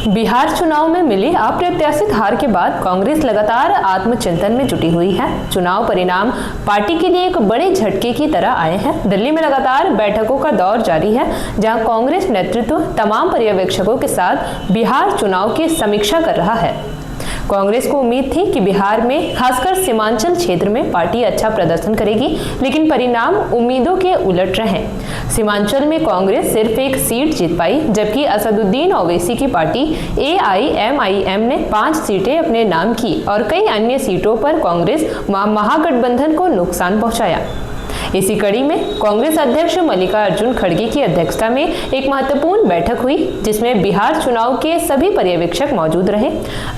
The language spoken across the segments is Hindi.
बिहार चुनाव में मिली अप्रत्याशित हार के बाद कांग्रेस लगातार आत्मचिंतन में जुटी हुई है। चुनाव परिणाम पार्टी के लिए एक बड़े झटके की तरह आए हैं। दिल्ली में लगातार बैठकों का दौर जारी है, जहां कांग्रेस नेतृत्व तमाम पर्यवेक्षकों के साथ बिहार चुनाव की समीक्षा कर रहा है। कांग्रेस को उम्मीद थी कि बिहार में खासकर सीमांचल क्षेत्र में पार्टी अच्छा प्रदर्शन करेगी, लेकिन परिणाम उम्मीदों के उलट रहे। सीमांचल में कांग्रेस सिर्फ एक सीट जीत पाई, जबकि असदुद्दीन ओवैसी की पार्टी AIMIM ने 5 सीटें अपने नाम की और कई अन्य सीटों पर कांग्रेस महागठबंधन को नुकसान पहुंचाया। इसी कड़ी में कांग्रेस अध्यक्ष मल्लिकार्जुन खड़गे की अध्यक्षता में एक महत्वपूर्ण बैठक हुई, जिसमें बिहार चुनाव के सभी पर्यवेक्षक मौजूद रहे।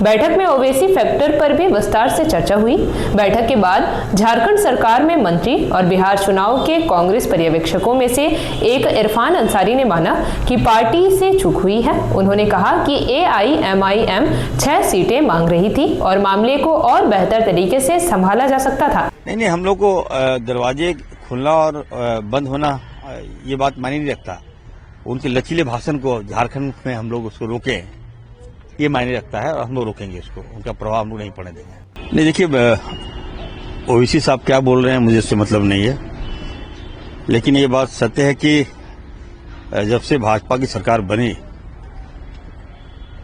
बैठक में ओवैसी फैक्टर पर भी विस्तार से चर्चा हुई। बैठक के बाद झारखंड सरकार में मंत्री और बिहार चुनाव के कांग्रेस पर्यवेक्षकों में से एक इरफान अंसारी ने माना कि पार्टी से चूक हुई है। उन्होंने कहा कि AIMIM 6 सीटें मांग रही थी और मामले को और बेहतर तरीके से संभाला जा सकता था। नहीं, हम लोग को दरवाजे खुलना और बंद होना ये बात मायने नहीं रखता। उनके लचीले भाषण को झारखंड में हम लोग उसको रोके, ये मायने रखता है और हम लोग रोकेंगे उसको। उनका प्रभाव हम लोग नहीं पड़ने देंगे। नहीं, देखिए ओवैसी साहब क्या बोल रहे हैं मुझे इससे मतलब नहीं है, लेकिन ये बात सत्य है कि जब से भाजपा की सरकार बनी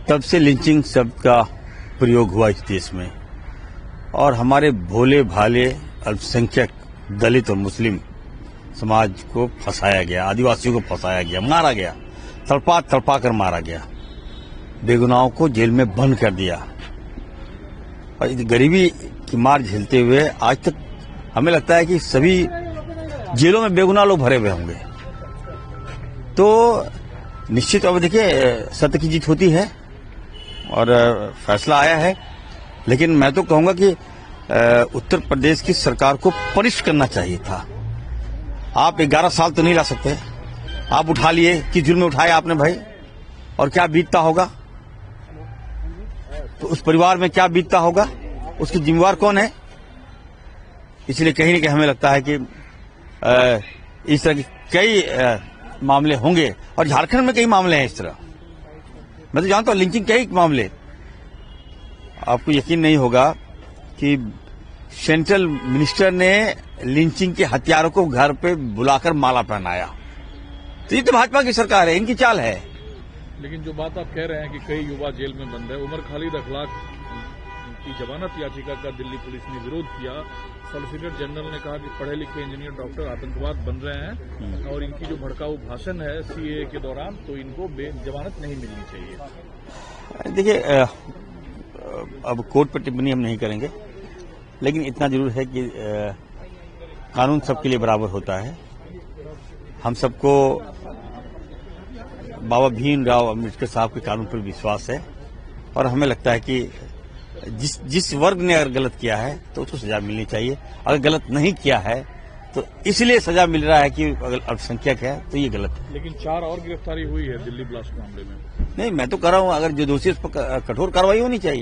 तब से लिंचिंग शब्द का प्रयोग हुआ इस देश में, और हमारे भोले भाले अल्पसंख्यक दलित और मुस्लिम समाज को फंसाया गया, आदिवासियों को फंसाया गया, मारा गया, तड़पा तड़पा कर मारा गया, बेगुनाहों को जेल में बंद कर दिया। और गरीबी की मार झेलते हुए आज तक हमें लगता है कि सभी जेलों में बेगुनाह लोग भरे हुए होंगे। तो निश्चित अब देखिए सत्य की जीत होती है और फैसला आया है, लेकिन मैं तो कहूंगा कि उत्तर प्रदेश की सरकार को पनिश करना चाहिए था। आप 11 साल तो नहीं ला सकते। आप उठा लिए कि जुर्म उठाए आपने भाई, और क्या बीतता होगा, तो उस परिवार में क्या बीतता होगा, उसकी जिम्मेवार कौन है। इसलिए कहीं न कहीं हमें लगता है कि इस तरह के कई मामले होंगे, और झारखंड में कई मामले हैं इस तरह। मैं तो जानता हूं लिंचिंग कई मामले। आपको यकीन नहीं होगा कि सेंट्रल मिनिस्टर ने लिंचिंग के हत्यारों को घर पे बुलाकर माला पहनाया। तो ये तो भाजपा की सरकार है, इनकी चाल है। लेकिन जो बात आप कह रहे हैं कि कई युवा जेल में बंद है, उमर खालिद अखलाक की जमानत याचिका का दिल्ली पुलिस ने विरोध किया। सॉलिसिटर जनरल ने कहा कि पढ़े लिखे इंजीनियर डॉक्टर आतंकवाद बन रहे हैं, और इनकी जो भड़काऊ भाषण है CAA के दौरान, तो इनको जमानत नहीं मिलनी चाहिए। देखिए अब कोर्ट पर टिप्पणी हम नहीं करेंगे, लेकिन इतना जरूर है कि कानून सबके लिए बराबर होता है। हम सबको बाबा भीमराव अम्बेडकर साहब के कानून पर विश्वास है, और हमें लगता है कि जिस वर्ग ने अगर गलत किया है तो उसको सजा मिलनी चाहिए। अगर गलत नहीं किया है तो इसलिए सजा मिल रहा है कि अगर अल्पसंख्यक है तो ये गलत है। लेकिन 4 और गिरफ्तारी हुई है दिल्ली ब्लास्ट मामले में। नहीं, मैं तो कह रहा हूं अगर जो दोषी उस पर कठोर कार्रवाई होनी चाहिए।